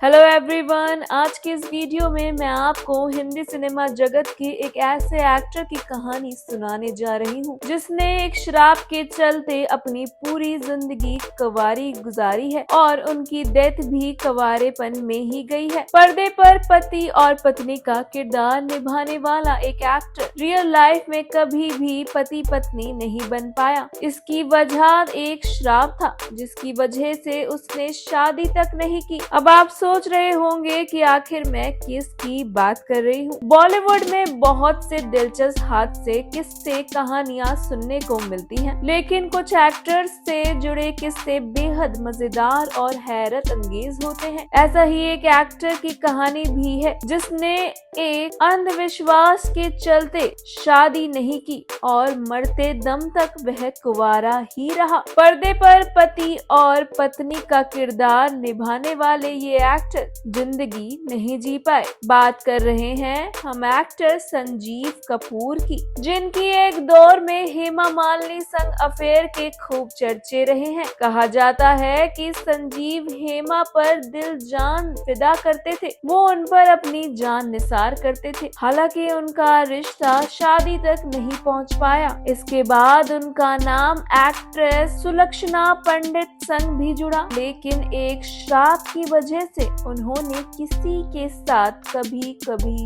Hello everyone, आज के इस वीडियो में मैं आपको हिंदी सिनेमा जगत के एक ऐसे एक्टर की कहानी सुनाने जा रही हूँ जिसने एक शराब के चलते अपनी पूरी जिंदगी कवारी गुजारी है और उनकी डेथ भी कवारेपन में ही गई है। पर्दे पर पति और पत्नी का किरदार निभाने वाला एक एक्टर रियल लाइफ में कभी भी पति पत्नी नहीं बन पाया। इसकी वजह एक शराब था जिसकी वजह से उसने शादी तक नहीं की। अब आप सोच रहे होंगे कि आखिर मैं किसकी बात कर रही हूँ। बॉलीवुड में बहुत से दिलचस्प हादसे किस्से कहानियां सुनने को मिलती हैं, लेकिन कुछ एक्टर्स से जुड़े किस्से बेहद मजेदार और हैरत अंगेज होते हैं। ऐसा ही एक एक्टर की कहानी भी है जिसने एक अंधविश्वास के चलते शादी नहीं की और मरते दम तक वह कुंवारा ही रहा। पर्दे पर पति और पत्नी का किरदार निभाने वाले ये एक्टर जिंदगी नहीं जी पाए। बात कर रहे हैं हम एक्टर संजीव कपूर की, जिनकी एक दौर में हेमा मालिनी संग अफेयर के खूब चर्चे रहे हैं। कहा जाता है कि संजीव हेमा पर दिल जान फिदा करते थे, वो उन पर अपनी जान निसार करते थे। हालांकि उनका रिश्ता शादी तक नहीं पहुंच पाया। इसके बाद उनका नाम एक्ट्रेस सुलक्षणा पंडित संग भी जुड़ा, लेकिन एक श्राप की वजह से उन्होंने किसी के साथ कभी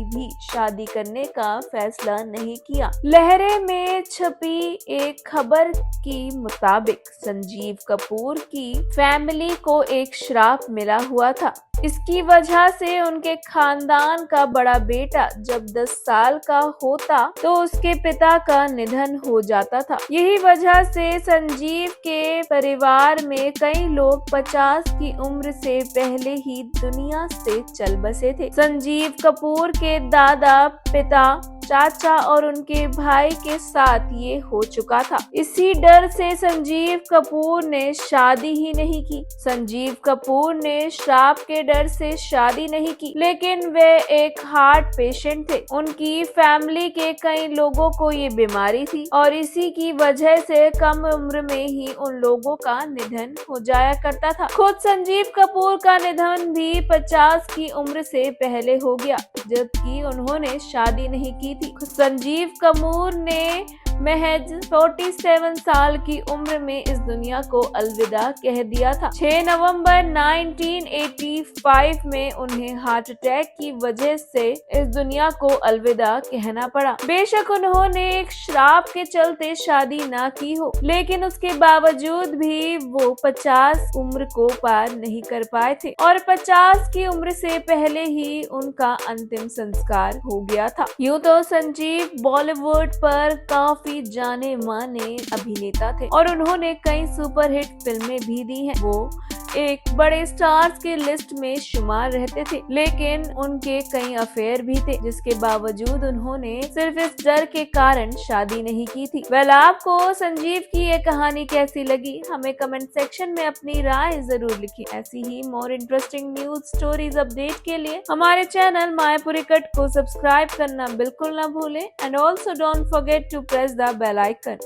भी शादी करने का फैसला नहीं किया। लहरे में छपी एक खबर के मुताबिक संजीव कपूर की फैमिली को एक श्राप मिला हुआ था। इसकी वजह से उनके खानदान का बड़ा बेटा जब 10 साल का होता तो उसके पिता का निधन हो जाता था। यही वजह से संजीव के परिवार में कई लोग 50 की उम्र से पहले ही दुनिया से चल बसे थे। संजीव कपूर के दादा, पिता, चाचा और उनके भाई के साथ ये हो चुका था। इसी डर से संजीव कपूर ने शादी ही नहीं की। संजीव कपूर ने श्राप के डर से शादी नहीं की, लेकिन वे एक हार्ट पेशेंट थे। उनकी फैमिली के कई लोगों को ये बीमारी थी और इसी की वजह से कम उम्र में ही उन लोगों का निधन हो जाया करता था। खुद संजीव कपूर का निधन भी 50 की उम्र से पहले हो गया, जबकि उन्होंने शादी नहीं की थी। संजीव कपूर ने महज 47 साल की उम्र में इस दुनिया को अलविदा कह दिया था। 6 नवंबर 1985 में उन्हें हार्ट अटैक की वजह से इस दुनिया को अलविदा कहना पड़ा। बेशक उन्होंने एक श्राप के चलते शादी ना की हो, लेकिन उसके बावजूद भी वो 50 उम्र को पार नहीं कर पाए थे और 50 की उम्र से पहले ही उनका अंतिम संस्कार हो गया था। यूं तो संजीव बॉलीवुड पर काफी जाने माने अभिनेता थे और उन्होंने कई सुपरहिट फिल्में भी दी हैं। वो एक बड़े स्टार्स के लिस्ट में शुमार रहते थे, लेकिन उनके कई अफेयर भी थे, जिसके बावजूद उन्होंने सिर्फ इस डर के कारण शादी नहीं की थी। आपको संजीव की ये कहानी कैसी लगी? हमें कमेंट सेक्शन में अपनी राय जरूर लिखिए। ऐसी ही more interesting news stories update के लिए हमारे चैनल मायापुरी कट को सब्सक्राइब करना बिल्कुल ना भूलें and also don't forget to press the bell icon.